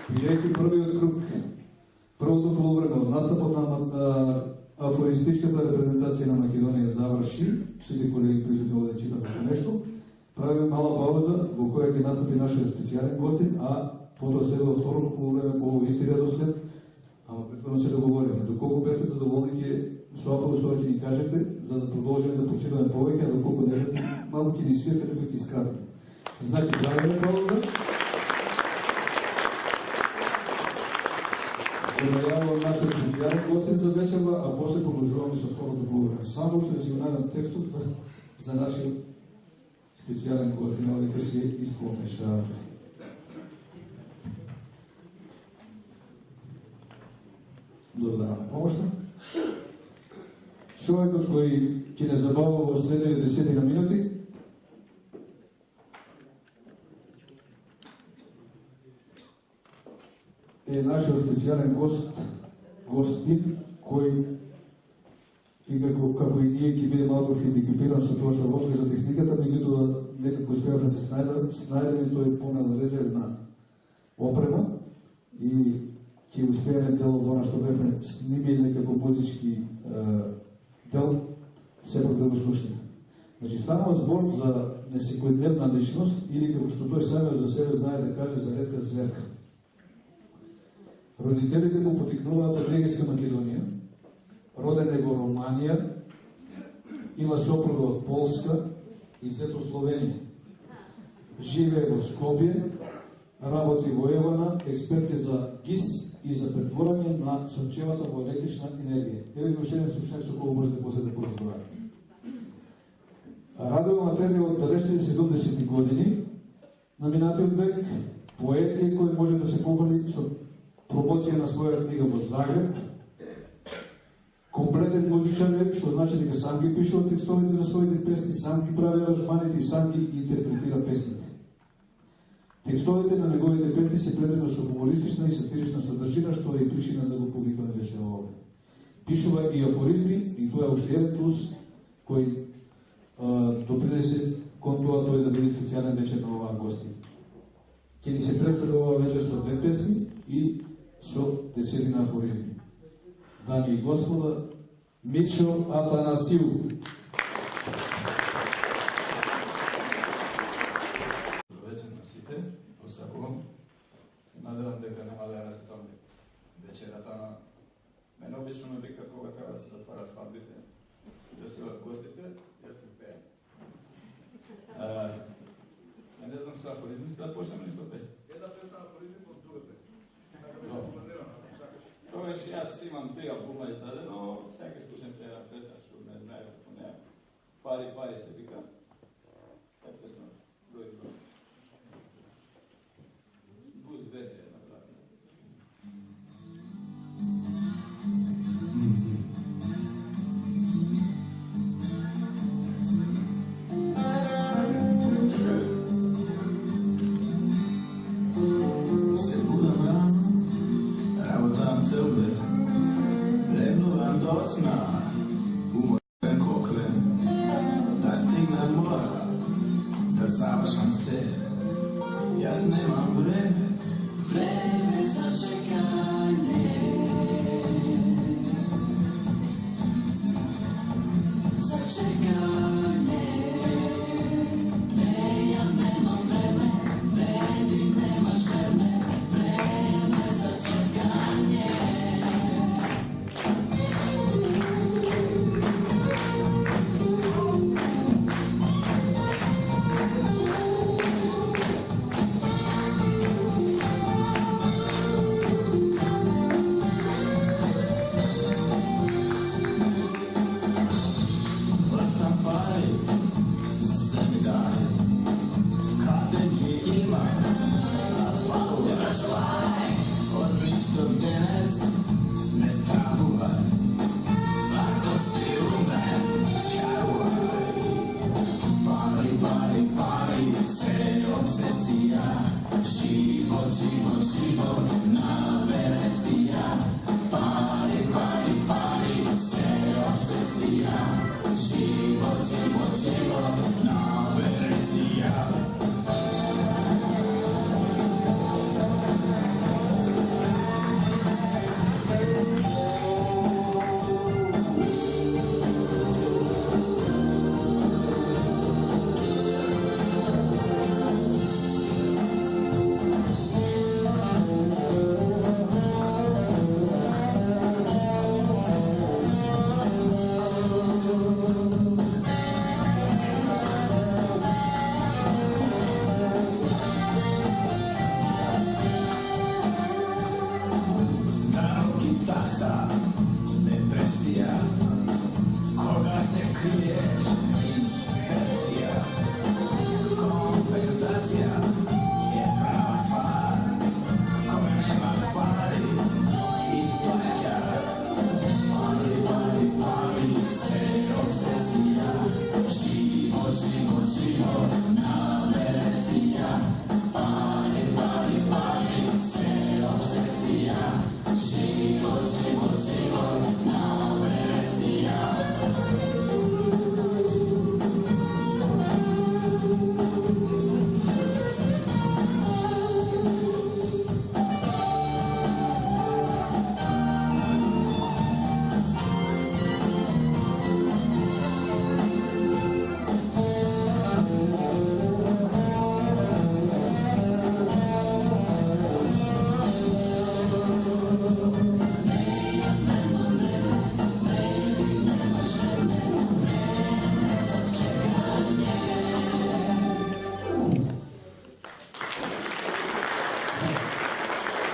Бидејќи првиот круг, првото полувреме од настапот на афористичката репрезентација на Македонија заврши, сите колеги присутни овде читаат нешто, правиме мала пауза во која ќе настапи нашиот специјален гостин, а потоа следува второто полувреме по исти редослед, ама претходно се договориме. Доколку бевте задоволни, ќе со аплауз тоа ќе ни кажете, за да продолжиме да прочитаме повеќе, а доколку не бевте, малку ќе ни свиркате, па ќе скратиме. Значи, правиме пауза. Најавувам нашиот специјален гостин за вечерва, а после продолжуваме со второто полувреме. Само што си го најдам текстот за нашиот специјален гостин, дека се испомешав. Добра на помошта. Човекот кој ќе не забавува во следните 10 минути е нашиот специјален гостин, кој и како и ние ќе биде малку хендикепиран со тоа што откажа техниката, меѓутоа некако успеав да се снајдеме и тој понадолезе на опрема и ќе успееме дел од она што бевме снимили како музички дел, сепак да го слушнеме. Значи, станува збор за несекојдневна личност или како што тој самиот за себе знае да каже за ретка зверка. Родителите му потикнуваат од Егејска Македонија, роден е во Романија, има сопруга од Полска и зет од Словенија. Живее во Скопје, работи во Евана, експерт е за ГИС и за претворање на сончевата во електрична енергија. Еве ви уште еден стручњак со кој можете после да поразговарате. Радој Материја од далечните 70 години на минатиот век, поет е кој може да се похвали со промоција на своја книга во Загреб, комплетен музичар е, што значи дека сам ги пишува текстовите за своите песни, сам ги прави аранжманите и сам ги интерпретира песните. Текстовите на неговите песни се предимно со хумористична и сатирична содржина, што е и причина да го повикаме вечера овде. Пишува и афоризми, и тоа е уште еден плюс кој допринесе кон тоа тој да биде специјален вечер на оваа гостина. Ќе ни се представи оваа вечер со 2 песни и со 10 афоризми. Дами и господа, Мичо Атанасиу. Добро вечер на сите. Посакувам. Надевам дека нема да ја распитам вечерата. Мене обично ме викат кога треба да се затварат свадбите. Да се од гостите, јас се пеем. Не знам со афоризми, да почнеме ли со песни? Една песна афоризми под друга песна. Тогаш јас имам 3 албума издадено, сега ќе слушам една песна, што не знае како неа. Пари се вика. Е песна, број. Блуз верзија е направена. Се будам рано, работам цел ден, легнувам до сна, уморен коклен, да стигнам мора, да завршам се. Јас немам време, време за чекање. За чекање. Не, ја немам време, не, ти немаш време, време за чекање.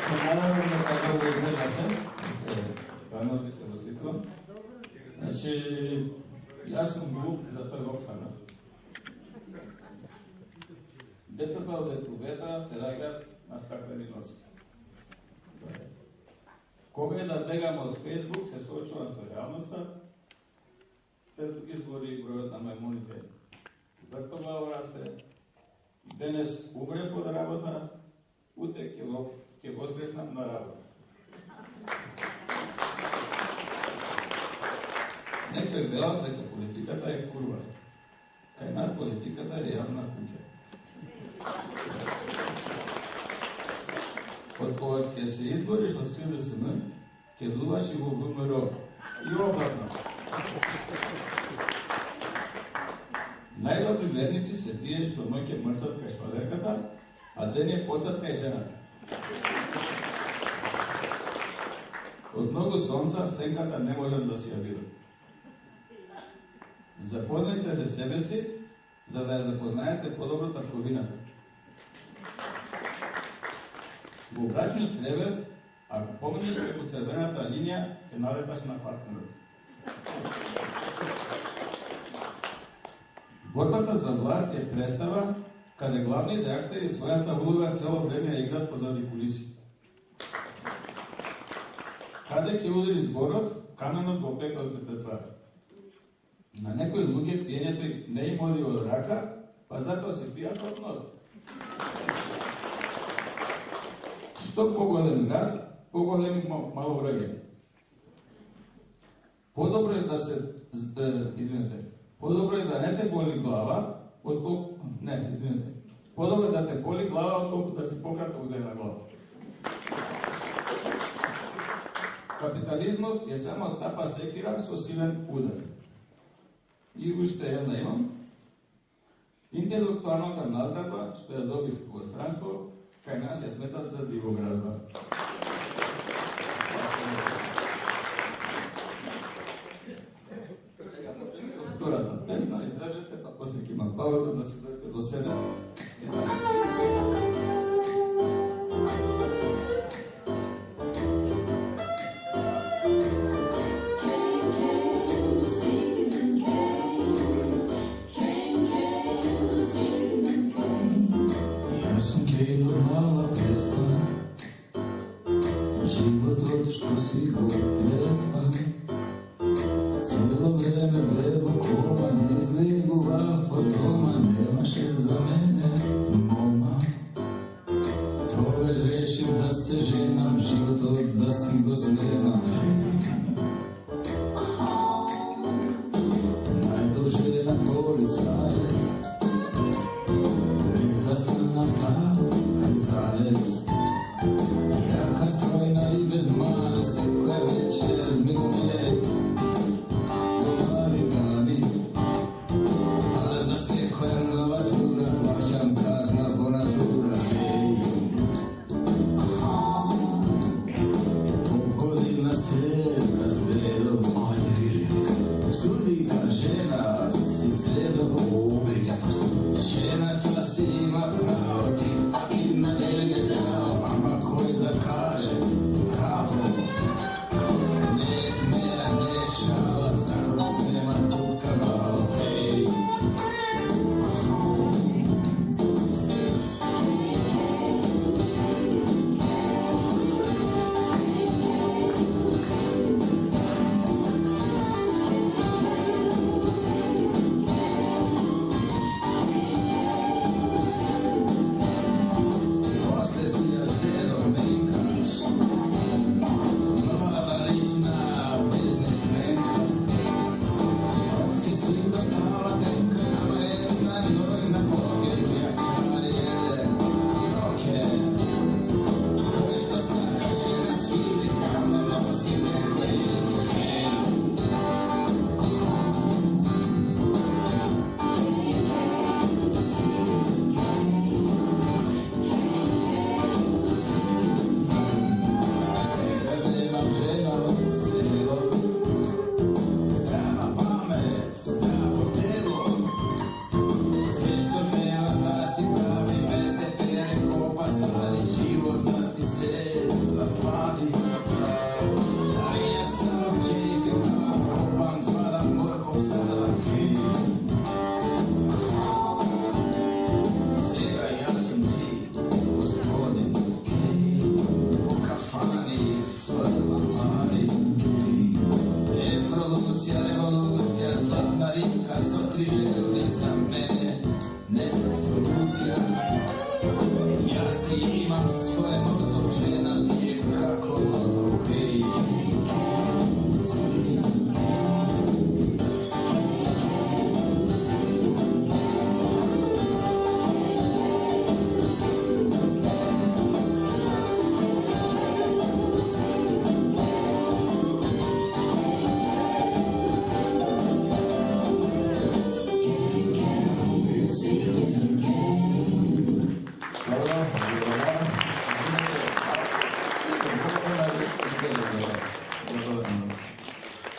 Се надавам дека го издржате, стварно ви се досликувам. Значи, јас сум глуп за тој опфана. Децата од детовета се раѓаат на стаклени носи. Кога е да бегам од Фейсбук, се соочувам со реалноста, пред избори бројот на мајмуните вртоглаво расте, денес умрев од работа, утре ќе воскреснам на работа. Некој велат дека политиката е курва. Кај нас политиката е јавна куќа. Од кога ќе се избориш од СДСМ, ќе дуваш и во ВМРО. И обратно. Најдобри верници се тие што ноќе мрсат кај швалерката, а ден е постат кај жената. Од многу сонца сенката не можат да си ја видат. Запознайте за себе си, за да ја запознаете подобро трговината. Во брачниот левер, ако поминеш преку црвената линија, ќе налеташ на партнерот. Борбата за власт е представа каде главните актери својата улога цело време ја играат позади кулиси. Каде ќе удари зборот, каменот во пепел се претвара. На некои луѓе пиењето не им оди од рака, па затоа се пијат од нос. Што поголем град, поголеми маловраѓања. Подобро е да се подобро е да не те боли глава, подобро е да те боли глава отколку да си пократко узема глава. Капитализмот е само тапа секира со силен удар. И уште една имам. Интелектуалната надградба, што ја добив во странство, кај нас ја сметат за дивоградба. Сега почнете втората песна, издржете, па после ќе има пауза да се дојдете до себе. Животот што си го плеспа, цело време бе во кома, не излегува фотома, немаше за мене мома. Тогаш решив да се женам, животот да си го снимам. Најдолже на полицаец, не застана таму кај заец. Јака стройна и без мани, секоја вечер ми го мери. Мали дами, а за секоја нова тура плаќам казна по натура. По година се разгледав, судика жена си следав. Жената си има право, ти пак и на мене знao, ама кој да каже браво. Не смеја, не imam